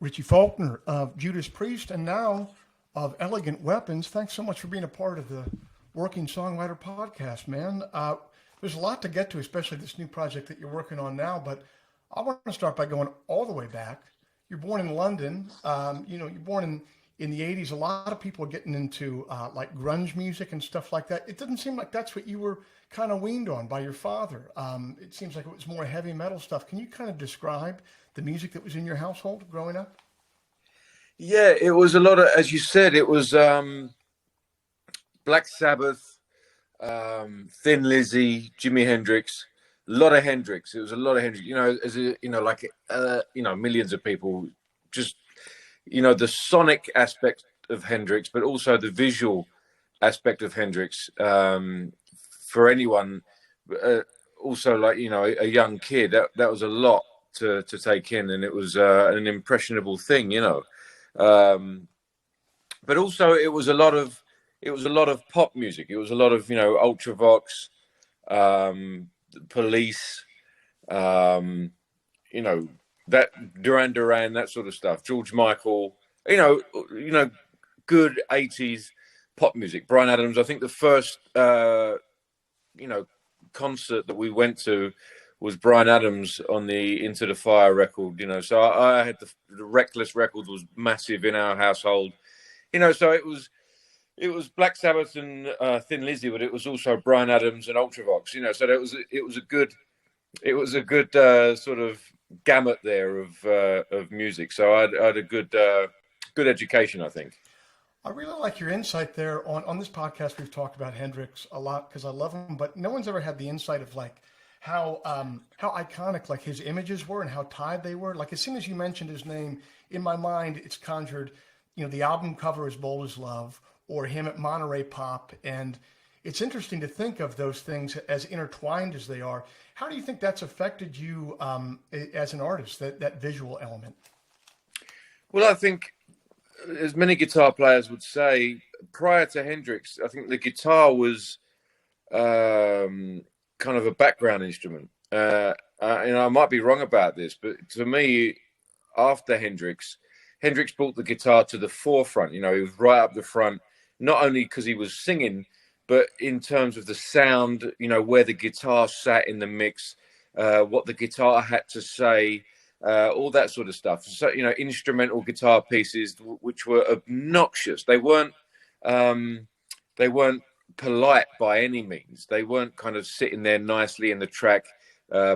Richie Faulkner of Judas Priest and now of Elegant Weapons. Thanks so much for being a part of the Working Songwriter podcast, man. There's a lot to get to, especially this new project that you're working on now, but I want to start by going all the way back. You're born in London. You're born in the 80s. A lot of people are getting into like grunge music and stuff like that. It doesn't seem like that's what you were kind of weaned on by your father. It seems like it was more heavy metal stuff. Can you kind of describe the music that was in your household growing up? Yeah, it was a lot of, as you said, it was Black Sabbath, Thin Lizzy, Jimi Hendrix, a lot of Hendrix. It was a lot of Hendrix. Millions of people just, the sonic aspect of Hendrix, but also the visual aspect of Hendrix. For anyone, also like a young kid, that was a lot to take in, and it was an impressionable thing, but also it was a lot of pop music. It was a lot of Ultravox, Police, that Duran Duran, that sort of stuff. George Michael, good 80s pop music. Bryan Adams. I think the first concert that we went to was Bryan Adams on the Into the Fire record, So I had the Reckless record was massive in our household, So it was Black Sabbath and Thin Lizzy, but it was also Bryan Adams and Ultravox, So it was a good sort of gamut there of music. So I had a good education, I think. I really like your insight there. On this podcast, we've talked about Hendrix a lot because I love him, but no one's ever had the insight of like how iconic like his images were and how tied they were. Like as soon as you mentioned his name, in my mind, it's conjured, the album cover is Bold as Love or him at Monterey Pop. And it's interesting to think of those things as intertwined as they are. How do you think that's affected you as an artist, that visual element? Well, I think, as many guitar players would say, prior to Hendrix, I think the guitar was kind of a background instrument. I might be wrong about this, but to me, after Hendrix brought the guitar to the forefront. He was right up the front, not only because he was singing, but in terms of the sound, where the guitar sat in the mix, what the guitar had to say, all that sort of stuff. So, instrumental guitar pieces which were obnoxious. They weren't polite by any means. They weren't kind of sitting there nicely in the track,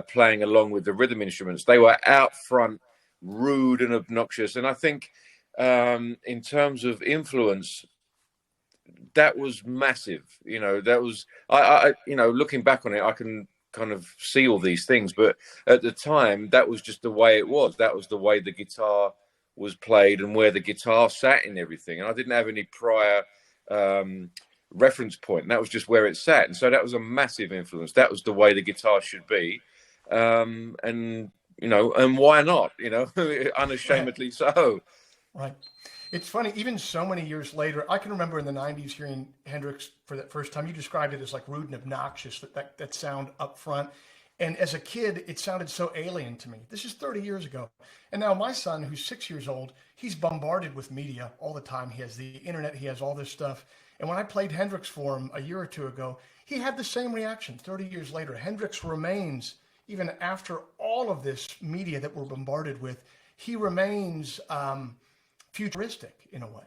playing along with the rhythm instruments. They were out front, rude and obnoxious. And I think in terms of influence, that was massive. That was I looking back on it, I can kind of see all these things, but at the time that was just the way it was. That was the way the guitar was played and where the guitar sat in everything. And I didn't have any prior reference point. That was just where it sat. And so that was a massive influence. That was the way the guitar should be. And why not? Unashamedly so. Right. It's funny, even so many years later, I can remember in the 90s hearing Hendrix for that first time. You described it as like rude and obnoxious, that sound up front. And as a kid, it sounded so alien to me. This is 30 years ago. And now my son, who's 6 years old, he's bombarded with media all the time. He has the internet, he has all this stuff. And when I played Hendrix for him a year or two ago, he had the same reaction 30 years later. Hendrix remains, even after all of this media that we're bombarded with, he remains futuristic in a way.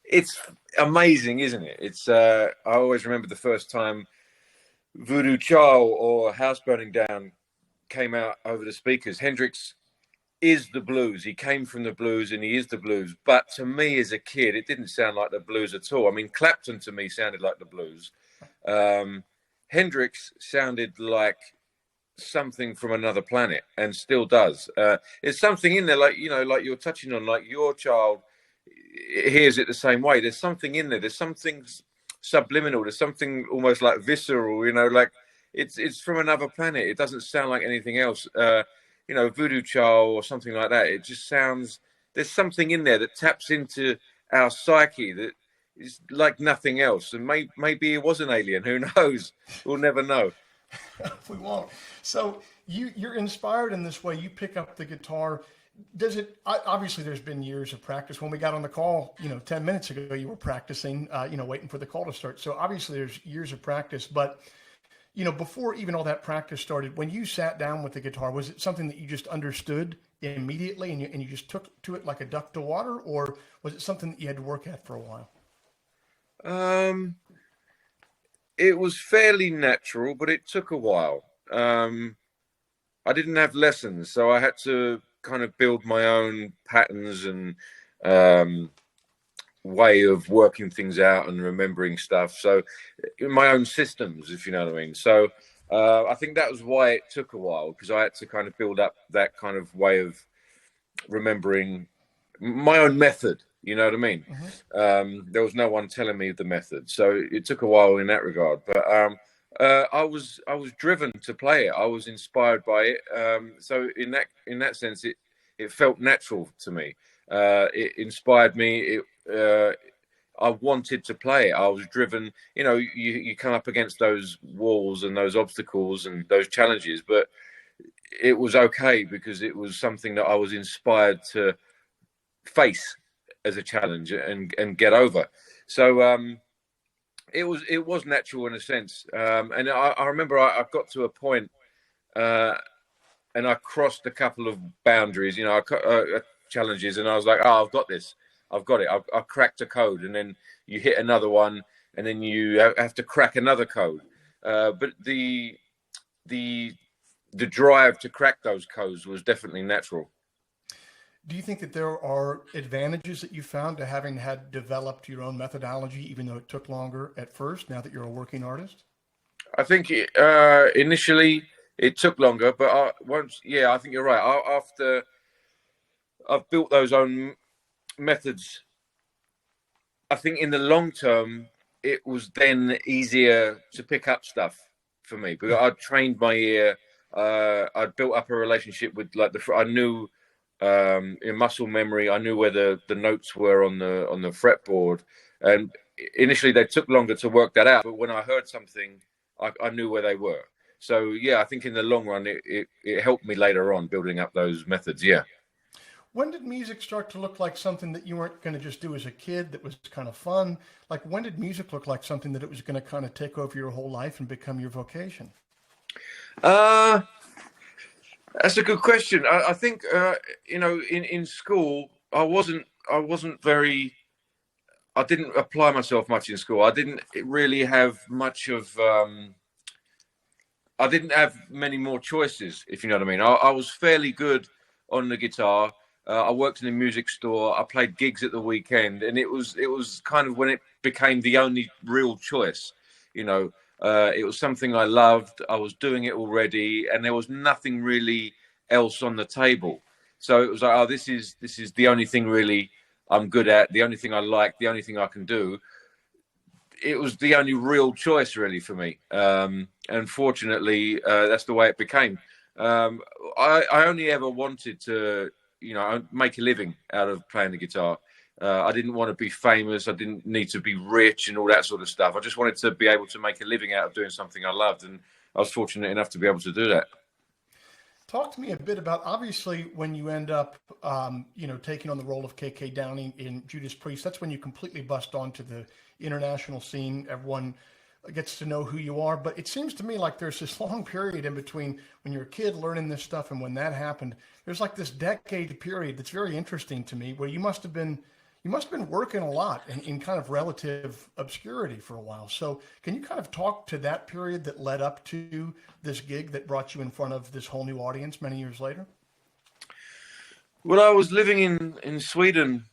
It's amazing, isn't it? It's I always remember the first time Voodoo Child or House Burning Down came out over the speakers. Hendrix is the blues. He came from the blues and he is the blues. But to me as a kid, it didn't sound like the blues at all. I mean, Clapton to me sounded like the blues. Hendrix sounded like something from another planet and still does. There's something in there, like you're touching on, like your child hears it the same way. There's something in there. There's something subliminal. There's something almost like visceral, like it's from another planet. It doesn't sound like anything else. Voodoo Child or something like that. It just sounds, there's something in there that taps into our psyche that is like nothing else. And maybe it was an alien. Who knows? We'll never know. We won't. So you're inspired in this way. You pick up the guitar. Does it, obviously there's been years of practice. When we got on the call, 10 minutes ago, you were practicing, waiting for the call to start. So obviously there's years of practice, but before even all that practice started, when you sat down with the guitar, was it something that you just understood immediately and you just took to it like a duck to water, or was it something that you had to work at for a while? It was fairly natural, but it took a while. I didn't have lessons, so I had to kind of build my own patterns and way of working things out and remembering stuff. So my own systems, if you know what I mean. So I think that was why it took a while, because I had to kind of build up that kind of way of remembering my own method. You know what I mean? Mm-hmm. There was no one telling me the method, so it took a while in that regard. But I was driven to play it. I was inspired by it. So in that sense, it felt natural to me. It inspired me. I wanted to play it. I was driven. You come up against those walls and those obstacles and those challenges, but it was okay because it was something that I was inspired to face as a challenge and get over. So it was natural in a sense. And I remember I got to a point and I crossed a couple of boundaries, challenges, and I was like, oh, I've got this. I've got it. I've cracked a code, and then you hit another one, and then you have to crack another code. But the drive to crack those codes was definitely natural. Do you think that there are advantages that you found to having had developed your own methodology, even though it took longer at first, now that you're a working artist? I think initially it took longer, but I think you're right. After I've built those own methods, I think in the long term, it was then easier to pick up stuff for me because I'd trained my ear. I'd built up a relationship with I knew in muscle memory. I knew where the notes were on the fretboard, and initially they took longer to work that out. But when I heard something, I knew where they were. So yeah, I think in the long run, it helped me later on building up those methods. Yeah. When did music start to look like something that you weren't going to just do as a kid that was kind of fun? Like, when did music look like something that it was going to kind of take over your whole life and become your vocation? That's a good question. I think in school I wasn't very. I didn't apply myself much in school. I didn't really have much of. I didn't have many more choices, if you know what I mean. I was fairly good on the guitar. I worked in a music store. I played gigs at the weekend, and it was kind of when it became the only real choice. It was something I loved. I was doing it already, and there was nothing really else on the table. So it was like, oh, this is the only thing really I'm good at. The only thing I like. The only thing I can do. It was the only real choice really for me. And fortunately, that's the way it became. I only ever wanted to, make a living out of playing the guitar. I didn't want to be famous. I didn't need to be rich and all that sort of stuff. I just wanted to be able to make a living out of doing something I loved. And I was fortunate enough to be able to do that. Talk to me a bit about, obviously, when you end up, taking on the role of KK Downing in Judas Priest. That's when you completely bust onto the international scene. Everyone gets to know who you are. But it seems to me like there's this long period in between when you're a kid learning this stuff and when that happened. There's like this decade period that's very interesting to me, where you must have been working a lot in kind of relative obscurity for a while. So can you kind of talk to that period that led up to this gig that brought you in front of this whole new audience many years later? Well, I was living in Sweden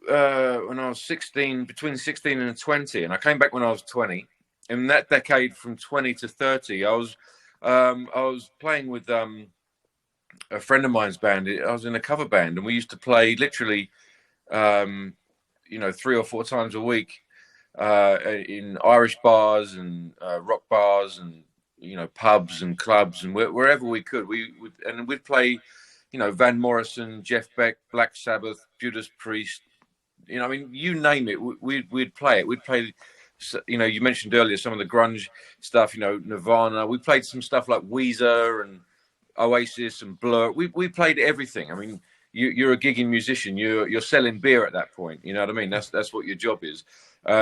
when I was 16, between 16 and 20, and I came back when I was 20. In that decade, from 20 to 30, I was playing with a friend of mine's band. I was in a cover band, and we used to play literally, 3 or 4 times a week in Irish bars and rock bars and pubs and clubs and wherever we could. We'd play, Van Morrison, Jeff Beck, Black Sabbath, Judas Priest. You name it, we'd play it. We'd play. You mentioned earlier some of the grunge stuff. Nirvana. We played some stuff like Weezer and Oasis and Blur. We played everything. you're a gigging musician. You're selling beer at that point. You know what I mean? That's what your job is.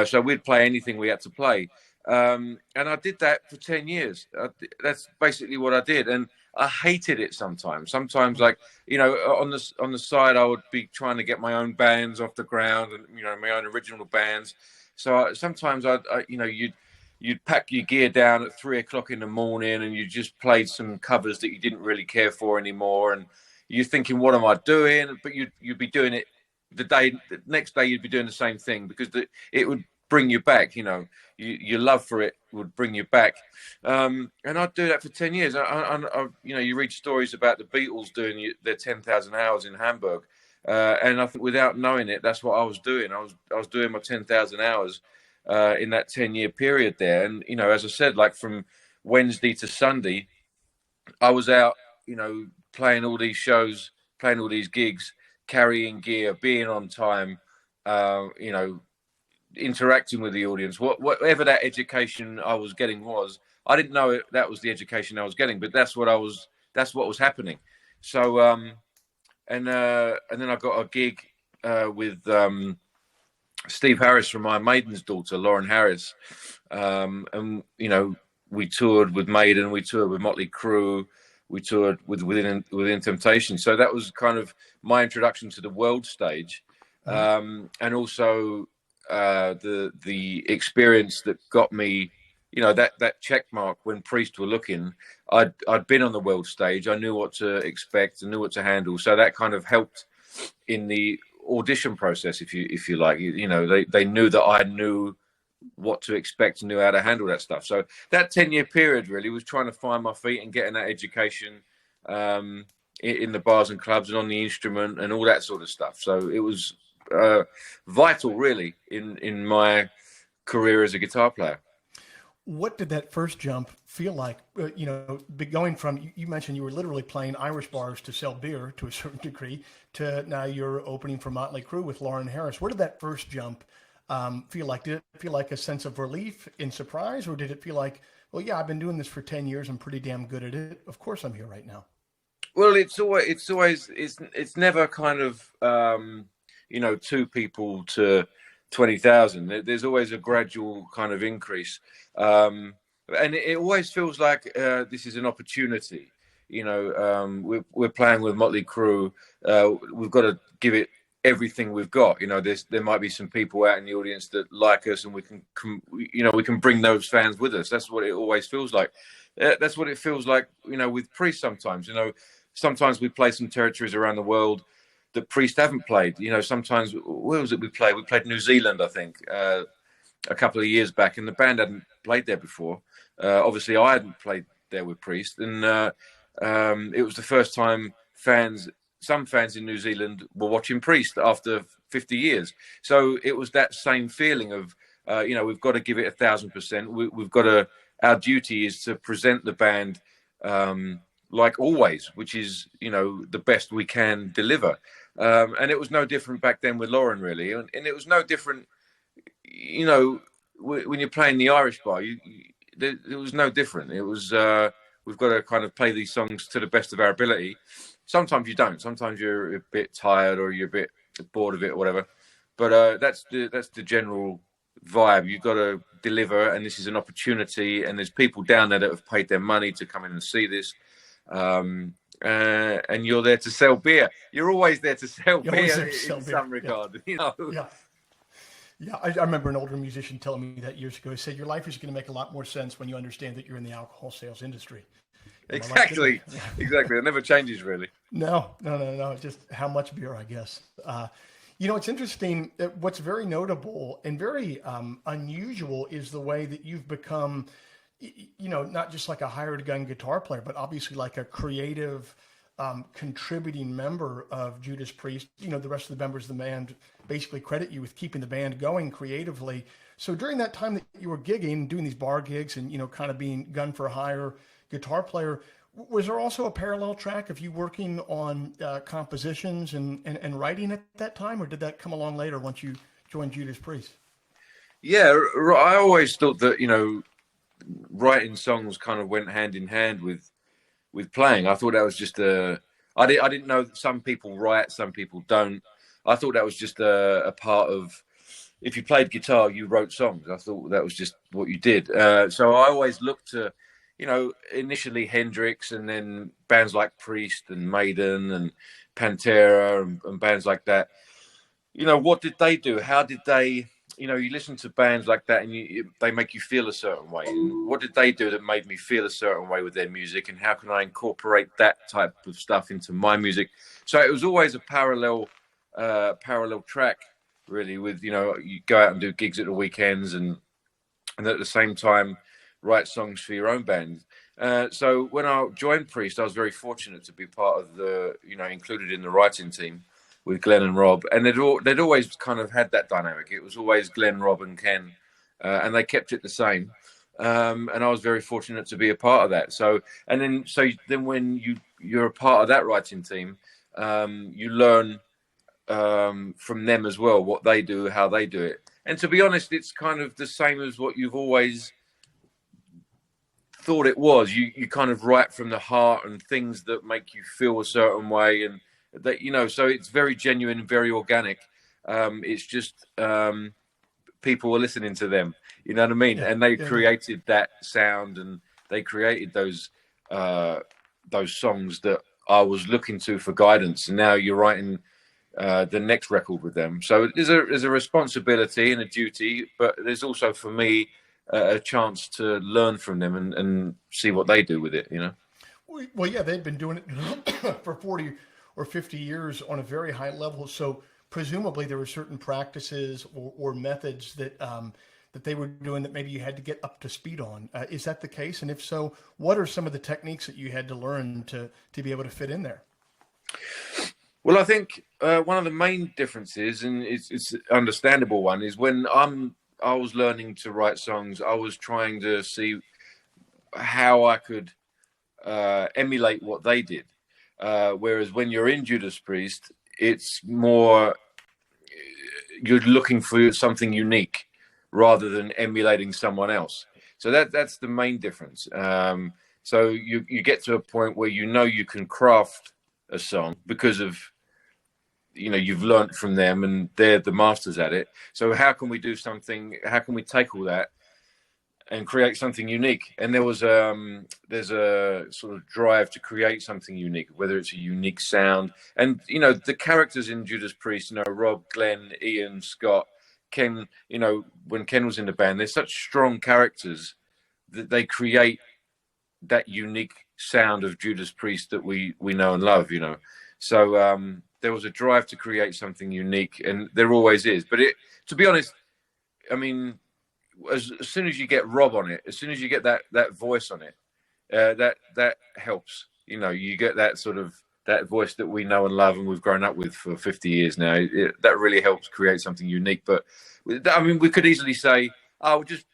So we'd play anything we had to play. And I did that for 10 years. That's basically what I did. And I hated it sometimes. Sometimes, like, you know, on the side, I would be trying to get my own bands off the ground and, you know, my own original bands. So sometimes you know, you'd pack your gear down at 3 o'clock in the morning and you just played some covers that you didn't really care for anymore. And you're thinking, what am I doing? But you'd be doing it the next day, you'd be doing the same thing because it would bring you back, you know, your love for it would bring you back. And I'd do that for 10 years. I you know, you read stories about the Beatles doing their 10,000 hours in Hamburg. And I think without knowing it, that's what I was doing. I was doing my 10,000 hours in that 10-year period there. And, you know, as I said, like from Wednesday to Sunday, I was out, you know, playing all these shows, playing all these gigs, carrying gear, being on time, you know, interacting with the audience. Whatever that education I was getting was, I didn't know that was the education I was getting, but that's what was happening. So, and then I got a gig with Steve Harris from Iron Maiden's daughter, Lauren Harris. And, you know, we toured with Maiden, we toured with Motley Crue, we toured within Temptation. So that was kind of my introduction to the world stage. And also the experience that got me, you know, that check mark when Priest were looking. I'd been on the world stage. I knew what to expect and knew what to handle. So that kind of helped in the audition process, if you like. You know, they knew that I knew what to expect and knew how to handle that stuff. So that 10-year period really was trying to find my feet and getting that education in the bars and clubs and on the instrument and all that sort of stuff. So it was vital really in my career as a guitar player. What did that first jump feel like? You know, going from, you mentioned you were literally playing Irish bars to sell beer to a certain degree, to now you're opening for Motley Crue with Lauren Harris. Where did that first jump feel like? Did it feel like a sense of relief and surprise, or did it feel like, well, yeah, I've been doing this for 10 years. I'm pretty damn good at it. Of course I'm here right now. Well, it's never kind of, you know, 2 people to 20,000. There's always a gradual kind of increase. And it always feels like this is an opportunity. You know, we're playing with Motley Crue. We've got to give it everything we've got. You know, there might be some people out in the audience that like us, and we can bring those fans with us. That's what it always feels like. That's what it feels like, you know, with Priest sometimes. You know, sometimes we play some territories around the world that Priest haven't played. You know, sometimes, where was it we played? We played New Zealand, I think, a couple of years back, and the band hadn't played there before. Obviously, I hadn't played there with Priest, and it was the first time some fans in New Zealand were watching Priest after 50 years. So it was that same feeling of, you know, we've got to give it 1,000%. We've got to, our duty is to present the band like always, which is, you know, the best we can deliver. And it was no different back then with Lauren, really. And it was no different, you know, when you're playing the Irish bar, it was no different. It was, we've got to kind of play these songs to the best of our ability. Sometimes you don't. Sometimes you're a bit tired or you're a bit bored of it or whatever. But that's the general vibe. You've got to deliver, and this is an opportunity. And there's people down there that have paid their money to come in and see this. And you're there to sell beer. You're always there to sell beer in some regard. You know? Yeah, I remember an older musician telling me that years ago. He said, your life is going to make a lot more sense when you understand that you're in the alcohol sales industry. Exactly. Exactly. It never changes, really. No. Just how much beer, I guess. You know, it's interesting. What's very notable and very unusual is the way that you've become, you know, not just like a hired gun guitar player, but obviously like a creative, contributing member of Judas Priest. You know, the rest of the members of the band basically credit you with keeping the band going creatively. So during that time that you were gigging, doing these bar gigs and, you know, kind of being gun for hire guitar player, was there also a parallel track of you working on compositions and writing at that time, or did that come along later once you joined Judas Priest? Yeah, I always thought that, you know, writing songs kind of went hand in hand with playing. I thought that was just I I didn't know that some people write, some people don't. I thought that was just a part of, if you played guitar, you wrote songs. I thought that was just what you did. So I always looked to, initially Hendrix, and then bands like Priest and Maiden and Pantera and bands like that. What did they do? How did they, you listen to bands like that and they make you feel a certain way. And what did they do that made me feel a certain way with their music? And how can I incorporate that type of stuff into my music? So it was always a parallel track, really, with, you go out and do gigs at the weekends and at the same time write songs for your own band. So when I joined Priest, I was very fortunate to be part of the, included in the writing team with Glenn and Rob, and they'd always kind of had that dynamic. It was always Glenn, Rob, and Ken, and they kept it the same. And I was very fortunate to be a part of that. So then when you're a part of that writing team, you learn from them as well, what they do, how they do it. And to be honest, it's kind of the same as what you've always thought it was. You kind of write from the heart and things that make you feel a certain way, and that, so it's very genuine, very organic. It's just people were listening to them, you know what I mean? Yeah, and they created that sound, and they created those songs that I was looking to for guidance. And now you're writing the next record with them. So there's a responsibility and a duty, but there's also, for me, a chance to learn from them and see what they do with it, Well, yeah, they've been doing it for 40 or 50 years on a very high level. So presumably there were certain practices or methods that that they were doing that maybe you had to get up to speed on. Is that the case? And if so, what are some of the techniques that you had to learn to be able to fit in there? Well, I think one of the main differences, and it's an understandable one, is when I was learning to write songs, I was trying to see how I could emulate what they did. Whereas when you're in Judas Priest, it's more, you're looking for something unique rather than emulating someone else. So that's the main difference. So you get to a point where you can craft a song because of, you've learned from them and they're the masters at it. So how can we take all that and create something unique? And there's a sort of drive to create something unique, whether it's a unique sound. And, the characters in Judas Priest, Rob, Glenn, Ian, Scott, Ken, when Ken was in the band, they're such strong characters that they create that unique sound of Judas Priest that we know and love, So there was a drive to create something unique, and there always is. But to be honest, I mean, as soon as you get Rob on it, as soon as you get that voice on it, that helps. You get that voice that we know and love and we've grown up with for 50 years now. That really helps create something unique. But I mean, we could easily say, "Oh, just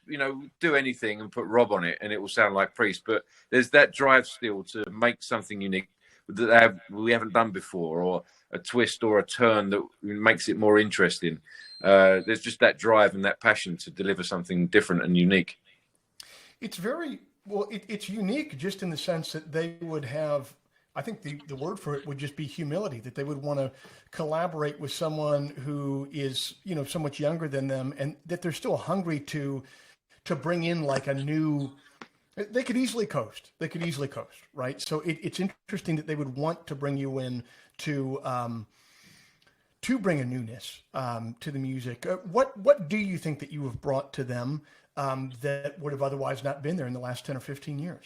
do anything and put Rob on it, and it will sound like Priest." But there's that drive still to make something unique that we haven't done before, or a twist or a turn that makes it more interesting. There's just that drive and that passion to deliver something different and unique. It's it's unique just in the sense that they would have, I think the word for it would just be humility, that they would want to collaborate with someone who is, so much younger than them, and that they're still hungry to bring in like a new. They could easily coast. Right? So it's interesting that they would want to bring you in to bring a newness to the music. What do you think that you have brought to them that would have otherwise not been there in the last 10 or 15 years?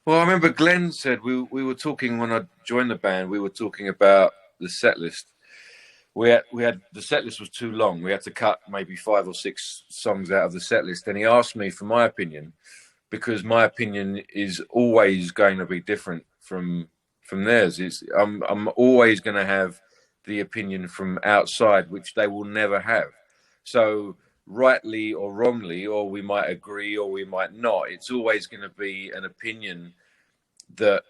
Well, I remember Glenn said we were talking when I joined the band. We were talking about the set list. We had the set list was too long. We had to cut maybe 5 or 6 songs out of the set list, and he asked me for my opinion, because my opinion is always going to be different from theirs. I'm always going to have the opinion from outside, which they will never have. So rightly or wrongly, or we might agree or we might not, it's always going to be an opinion that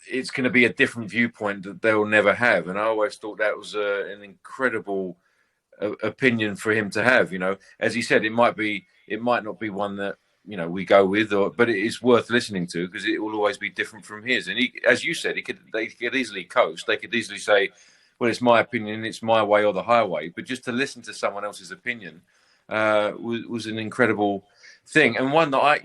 it's going to be a different viewpoint that they'll never have. And I always thought that was an incredible opinion for him to have. As he said, it might not be one that we go with, but it is worth listening to because it will always be different from his. And as you said, they could easily coast. They could easily say, well, it's my opinion, it's my way or the highway. But just to listen to someone else's opinion was an incredible thing, and one that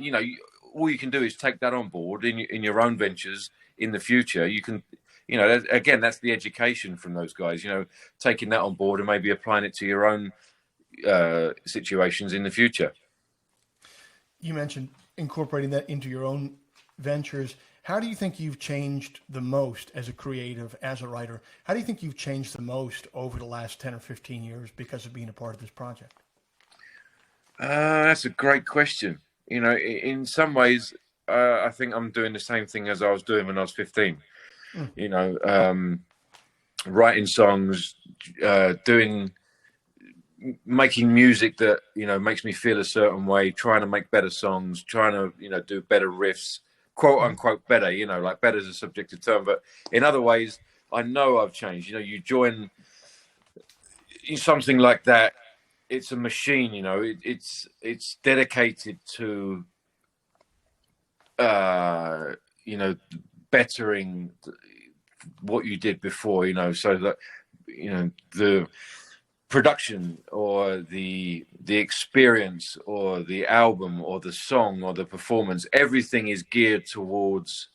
all you can do is take that on board in your own ventures in the future. You can, again, that's the education from those guys. Taking that on board and maybe applying it to your own situations in the future. You mentioned incorporating that into your own ventures. How do you think you've changed the most as a creative, as a writer? How do you think you've changed the most over the last 10 or 15 years because of being a part of this project? That's a great question. In some ways, I think I'm doing the same thing as I was doing when I was 15. Writing songs, making music that makes me feel a certain way, trying to make better songs, trying to do better riffs, quote unquote better. Like better is a subjective term, but in other ways, I know I've changed. You join something like that, it's a machine. It's dedicated to bettering what you did before. So that the production or the experience or the album or the song or the performance, everything is geared towards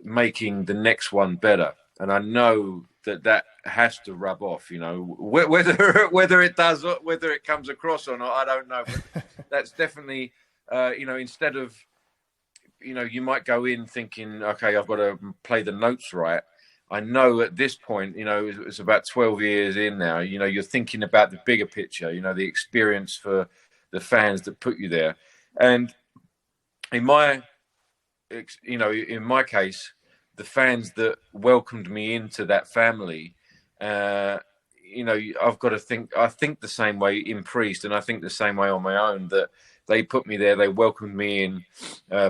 making the next one better. And I know that has to rub off, whether it does, whether it comes across or not, I don't know. But that's definitely, instead of, you might go in thinking, okay, I've got to play the notes right. I know at this point, it's about 12 years in now, you're thinking about the bigger picture, the experience for the fans that put you there. And in my case, the fans that welcomed me into that family, I've got to think, I think the same way in Priest, and I think the same way on my own, that they put me there, they welcomed me in,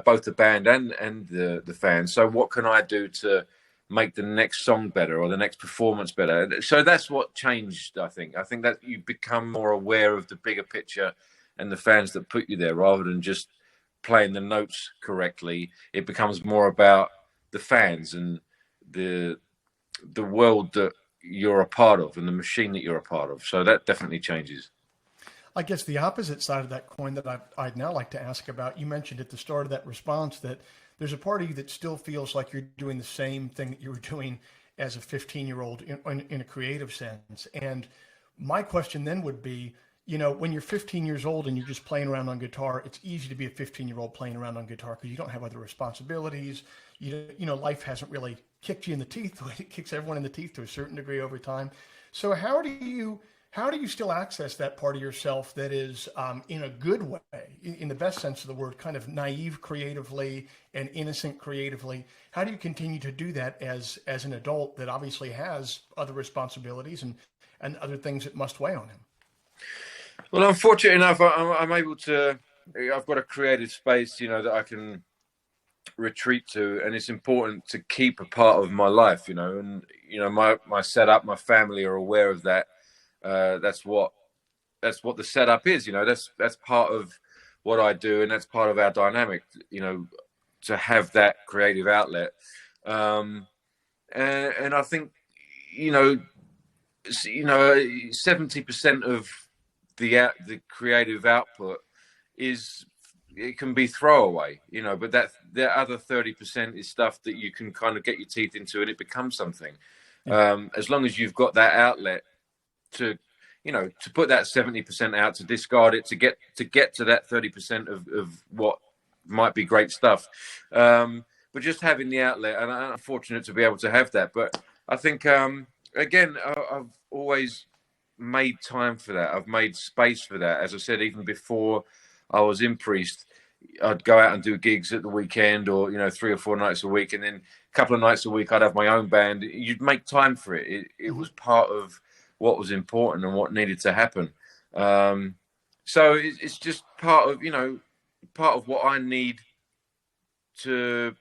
both the band and the fans. So what can I do to make the next song better or the next performance better? So that's what changed, I think. I think that you become more aware of the bigger picture and the fans that put you there rather than just playing the notes correctly. It becomes more about the fans and the world that you're a part of and the machine that you're a part of. So that definitely changes. I guess the opposite side of that coin that I'd now like to ask about, you mentioned at the start of that response that there's a part of you that still feels like you're doing the same thing that you were doing as a 15-year-old in a creative sense. And my question then would be, when you're 15 years old and you're just playing around on guitar, it's easy to be a 15-year-old playing around on guitar because you don't have other responsibilities. Life hasn't really kicked you in the teeth the way it kicks everyone in the teeth to a certain degree over time. So how do you still access that part of yourself that is, in a good way, in the best sense of the word, kind of naive creatively and innocent creatively? How do you continue to do that as an adult that obviously has other responsibilities and other things that must weigh on him? Well, I'm fortunate enough. I'm able to. I've got a creative space, that I can retreat to, and it's important to keep a part of my life, And my setup, my family are aware of that. That's what the setup is. That's part of what I do, and that's part of our dynamic. To have that creative outlet, and I think 70% of the creative output it can be throwaway, but that the other 30% is stuff that you can kind of get your teeth into and it becomes something. As long as you've got that outlet to put that 70% out, to discard it, to get to that 30% of what might be great stuff. But just having the outlet, and I'm fortunate to be able to have that. But I think, again, I've always made time for that. I've made space for that. As I said, even before I was in Priest, I'd go out and do gigs at the weekend or, 3 or 4 nights a week. And then a couple of nights a week, I'd have my own band. You'd make time for it. It was part of what was important and what needed to happen. So it's just part of what I need to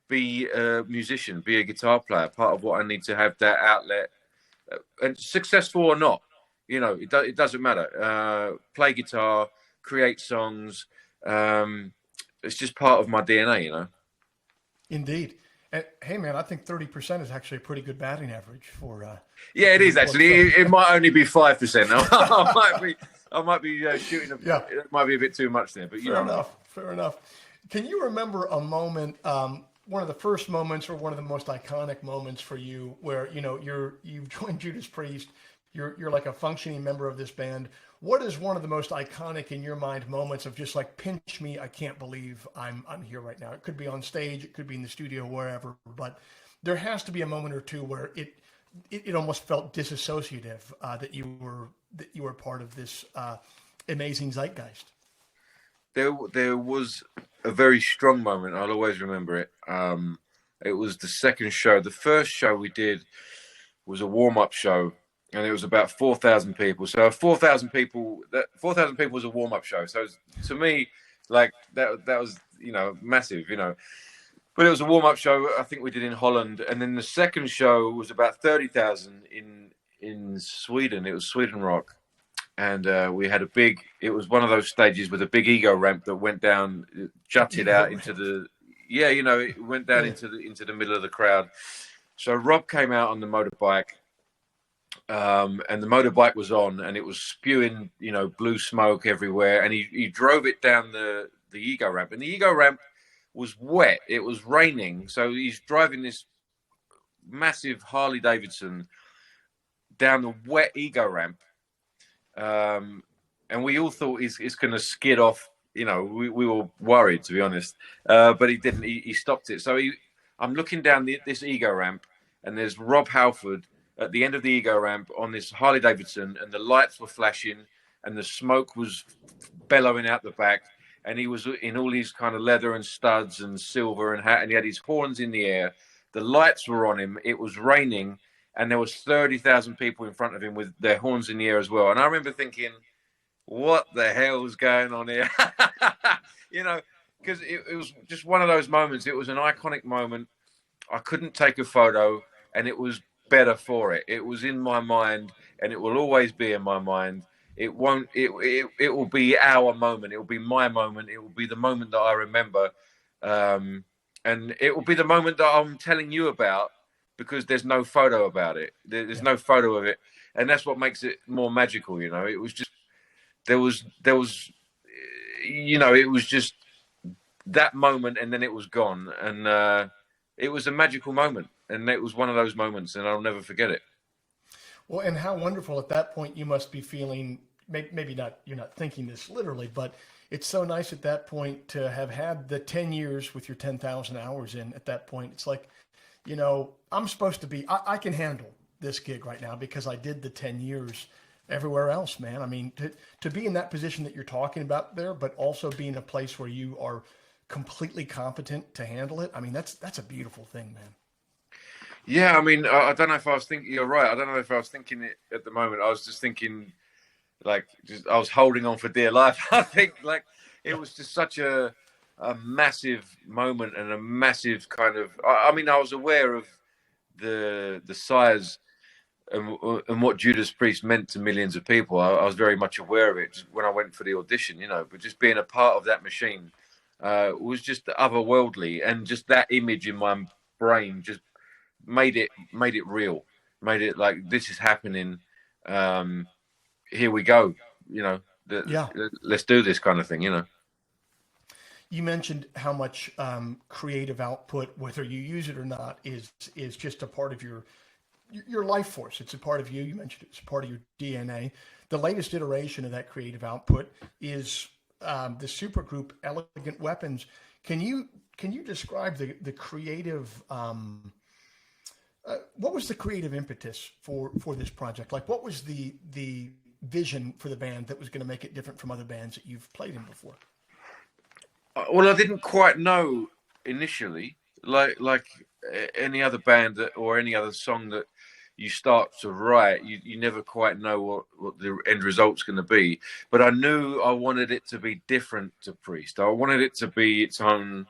be a musician, be a guitar player, part of what I need to have that outlet, and successful or not, it doesn't matter. Play guitar, create songs, it's just part of my DNA, you know. Indeed. And hey, man, I think 30% is actually a pretty good batting average Yeah, it for is you folks. actually. So, It might only be 5%. I might be shooting. yeah, It might be a bit too much there, but you fair know. enough. Fair enough. Can you remember a moment, one of the first moments or one of the most iconic moments for you where, you've joined Judas Priest, you're like a functioning member of this band. What is one of the most iconic in your mind moments of just like pinch me, I can't believe I'm here right now? It could be on stage, it could be in the studio, wherever, but there has to be a moment or two where it almost felt disassociative that you were part of this amazing zeitgeist. There was a very strong moment. I'll always remember it. It was the second show. The first show we did was a warm-up show, and it was about 4,000 people. So 4,000 people. That 4,000 people was a warm-up show. So to me, like that was massive. But it was a warm-up show. I think we did in Holland, and then the second show was about 30,000 in Sweden. It was Sweden Rock. And we had it was one of those stages with a big ego ramp that went down, jutted out into it went down into the middle of the crowd. So Rob came out on the motorbike, and the motorbike was on, and it was spewing, blue smoke everywhere. And he drove it down the ego ramp, and the ego ramp was wet. It was raining, so he's driving this massive Harley Davidson down the wet ego ramp. And we all thought he's going to skid off. We were worried, to be honest, but he didn't. He stopped it. So I'm looking down this ego ramp, and there's Rob Halford at the end of the ego ramp on this Harley Davidson, and the lights were flashing, and the smoke was bellowing out the back, and he was in all these kind of leather and studs and silver and hat, and he had his horns in the air. The lights were on him. It was raining. And there was 30,000 people in front of him with their horns in the air as well. And I remember thinking, what the hell's going on here? Because it was just one of those moments. It was an iconic moment. I couldn't take a photo, and it was better for it. It was in my mind, and it will always be in my mind. It won't. It will be our moment. It will be my moment. It will be the moment that I remember, and it will be the moment that I'm telling you about. Because there's no photo about it. There's no photo of it. And that's what makes it more magical, It was just, there was, it was just that moment and then it was gone. And it was a magical moment. And it was one of those moments and I'll never forget it. Well, and how wonderful at that point you must be feeling, maybe not, you're not thinking this literally, but it's so nice at that point to have had the 10 years with your 10,000 hours in at that point. It's like, I'm supposed to be, I can handle this gig right now because I did the 10 years everywhere else, man. I mean, to be in that position that you're talking about there, but also be in a place where you are completely competent to handle it. I mean, that's a beautiful thing, man. Yeah. I mean, I don't know if I was thinking, you're right. I don't know if I was thinking it at the moment. I was just thinking I was holding on for dear life. I think it was just such a massive moment and a massive kind of. I mean, I was aware of the size and what Judas Priest meant to millions of people. I was very much aware of it when I went for the audition, But just being a part of that machine was just otherworldly, and just that image in my brain just made it real, made it like this is happening. Here we go, Let's do this kind of thing, You mentioned how much creative output, whether you use it or not, is just a part of your life force. It's a part of you. You mentioned it's a part of your DNA. The latest iteration of that creative output is the supergroup Elegant Weapons. Can you describe the creative? What was the creative impetus for this project? Like, what was the vision for the band that was going to make it different from other bands that you've played in before? Well, I didn't quite know initially, like any other band or any other song that you start to write, you never quite know what the end result's going to be. But I knew I wanted it to be different to Priest. I wanted it to be its own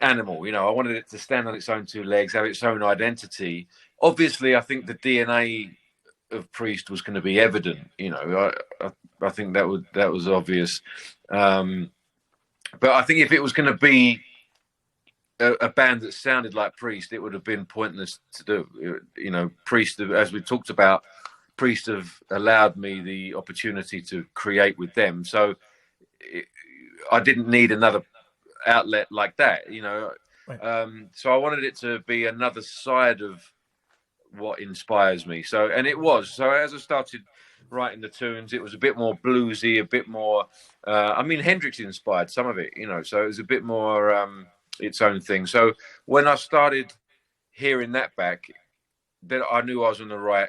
animal. I wanted it to stand on its own two legs, have its own identity. Obviously, I think the DNA of Priest was going to be evident. You know, I think that was obvious. But I think if it was going to be a band that sounded like Priest, it would have been pointless to do. You know, Priest, as we talked about, Priest have allowed me the opportunity to create with them. So I didn't need another outlet like that, you know. Right. So I wanted it to be another side of what inspires me. So, and it was. So as I started writing the tunes, it was a bit more bluesy, a bit more. I mean, Hendrix inspired some of it, you know. So it was a bit more its own thing. So when I started hearing that back, then I knew I was on the right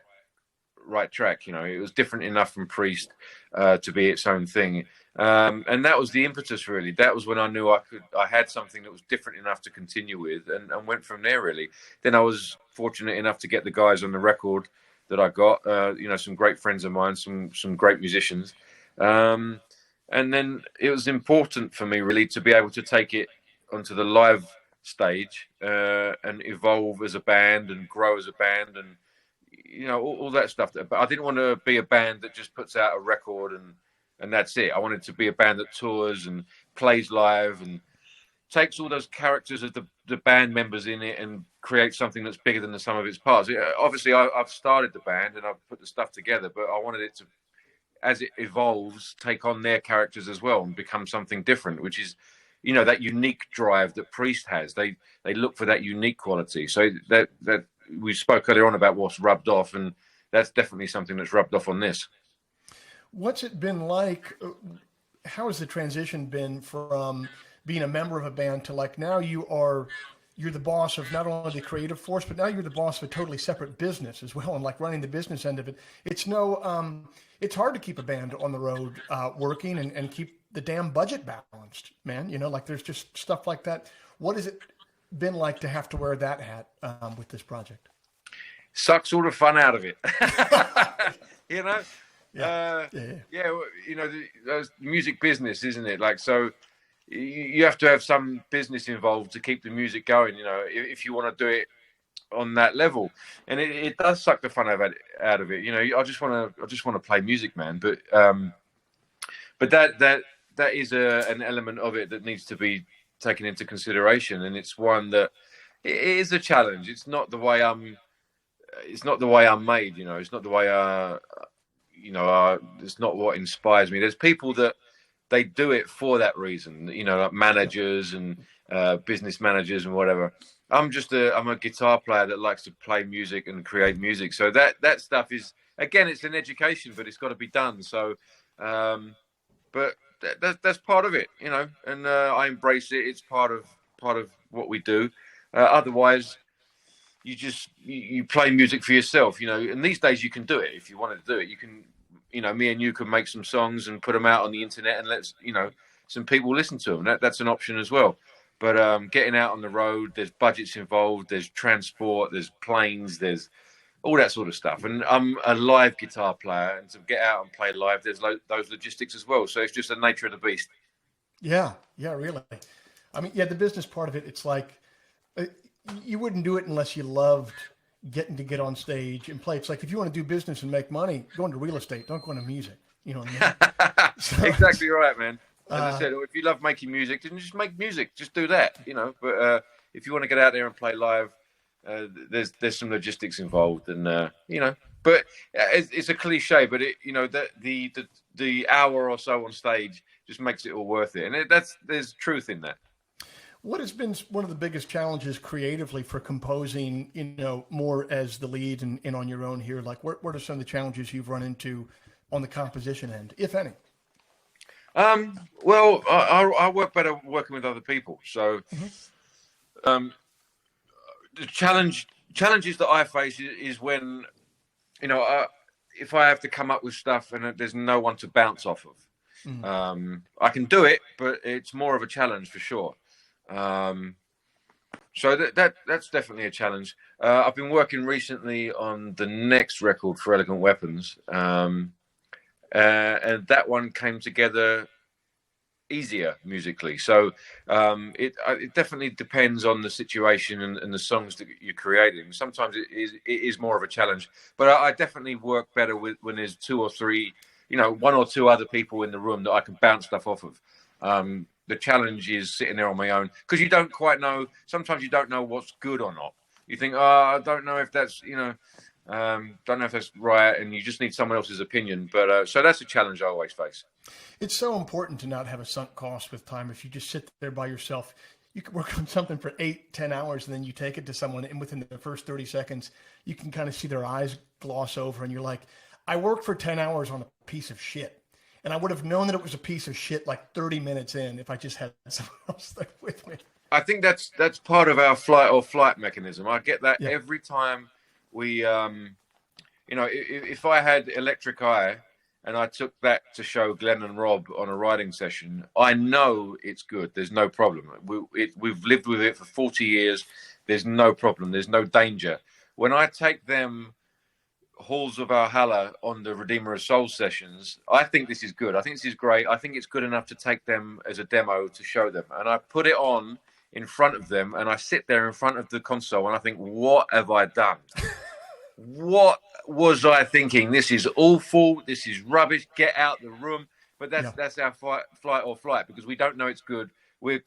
track. You know, it was different enough from Priest to be its own thing. And that was the impetus, really. That was when I knew I had something that was different enough to continue with, and went from there, really. Then I was fortunate enough to get the guys on the record that I got, you know, some great friends of mine, some great musicians. And then it was important for me, really, to be able to take it onto the live stage and evolve as a band and grow as a band and, you know, all that stuff. But I didn't want to be a band that just puts out a record and that's it. I wanted to be a band that tours and plays live and takes all those characters of the band members in it and creates something that's bigger than the sum of its parts. Obviously, I've started the band and I've put the stuff together, but I wanted it to, as it evolves, take on their characters as well and become something different, which is, you know, that unique drive that Priest has. They look for that unique quality. So that we spoke earlier on about what's rubbed off, and that's definitely something that's rubbed off on this. What's it been like? How has the transition been from being a member of a band to, like, now you're the boss of not only the creative force, but now you're the boss of a totally separate business as well, and like running the business end of it. It's it's hard to keep a band on the road working and keep the damn budget balanced, man. You know, like there's just stuff like that. What has it been like to have to wear that hat with this project? Sucks all the fun out of it. You know. Yeah. Yeah, you know, the music business, isn't it? Like, so you have to have some business involved to keep the music going, you know, if you want to do it on that level. And it does suck the fun out of it. You know, I just want to play music, man. But that is an element of it that needs to be taken into consideration, and it's one that it is a challenge. It's not the way I'm made, you know. It's not the way it's not what inspires me. There's people that they do it for that reason, you know, like managers and business managers and whatever. I'm a guitar player that likes to play music and create music. So that stuff is, again, it's an education, but it's got to be done. So, but that's part of it, you know, and I embrace it. It's part of what we do. Otherwise, you play music for yourself, you know, and these days you can do it. If you wanted to do it, you can, you know, me and you can make some songs and put them out on the internet and let, you know, some people listen to them. That's an option as well. But getting out on the road, there's budgets involved, there's transport, there's planes, there's all that sort of stuff. And I'm a live guitar player, and to get out and play live, there's those logistics as well. So it's just the nature of the beast. Yeah, really. I mean, yeah, the business part of it, it's like you wouldn't do it unless you loved getting to get on stage and play. It's like, if you want to do business and make money, go into real estate. Don't go into music. You know what I mean? So, exactly right, man. As I said, if you love making music, then just make music. Just do that, you know. But if you want to get out there and play live, there's some logistics involved, and you know. But it's a cliche, but you know, the hour or so on stage just makes it all worth it, and there's truth in that. What has been one of the biggest challenges creatively for composing, you know, more as the lead and on your own here? Like, what are some of the challenges you've run into on the composition end, if any? Well, I work better working with other people. So, the challenges that I face is when, you know, if I have to come up with stuff and there's no one to bounce off of. I can do it, but it's more of a challenge for sure. So that's definitely a challenge. I've been working recently on the next record for Elegant Weapons, and that one came together easier musically. So it definitely depends on the situation and the songs that you're creating. Sometimes it is more of a challenge, but I definitely work better when there's two or three, one or two other people in the room that I can bounce stuff off of. The challenge is sitting there on my own, because you don't quite know. Sometimes you don't know what's good or not. You think, I don't know if that's, don't know if that's right, and you just need someone else's opinion. But so that's a challenge I always face. It's so important to not have a sunk cost with time. If you just sit there by yourself, you can work on something for 8-10 hours, and then you take it to someone, and within the first 30 seconds, you can kind of see their eyes gloss over, and you're like, I worked for 10 hours on a piece of shit. And I would have known that it was a piece of shit like 30 minutes in if I just had someone else there with me. I think that's part of our fight or flight mechanism. I get that every time we, if I had Electric Eye and I took that to show Glenn and Rob on a writing session, I know it's good. There's no problem. We've lived with it for 40 years. There's no problem. There's no danger. When I take them Halls of Valhalla on the Redeemer of Souls sessions, I think this is good. I think this is great. I think it's good enough to take them as a demo to show them. And I put it on in front of them, and I sit there in front of the console, and I think, what have I done? What was I thinking? This is awful. This is rubbish. Get out the room. But that's our flight or flight, because we don't know it's good. We're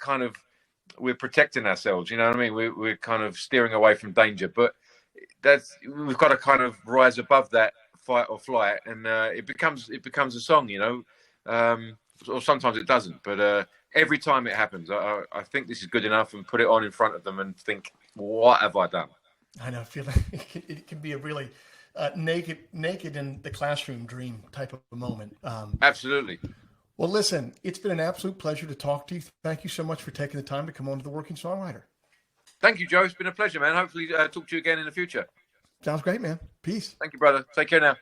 protecting ourselves. You know what I mean? We're kind of steering away from danger. But we've got to kind of rise above that fight or flight, and it becomes a song, or sometimes it doesn't. But every time it happens, I think this is good enough, and put it on in front of them and think, what have I done? I know, I feel like it can be a really naked in the classroom dream type of a moment. Absolutely. Well, listen, it's been an absolute pleasure to talk to you. Thank you so much for taking the time to come on to The Working Songwriter. Thank you, Joe. It's been a pleasure, man. Hopefully talk to you again in the future. Sounds great, man. Peace. Thank you, brother. Take care now.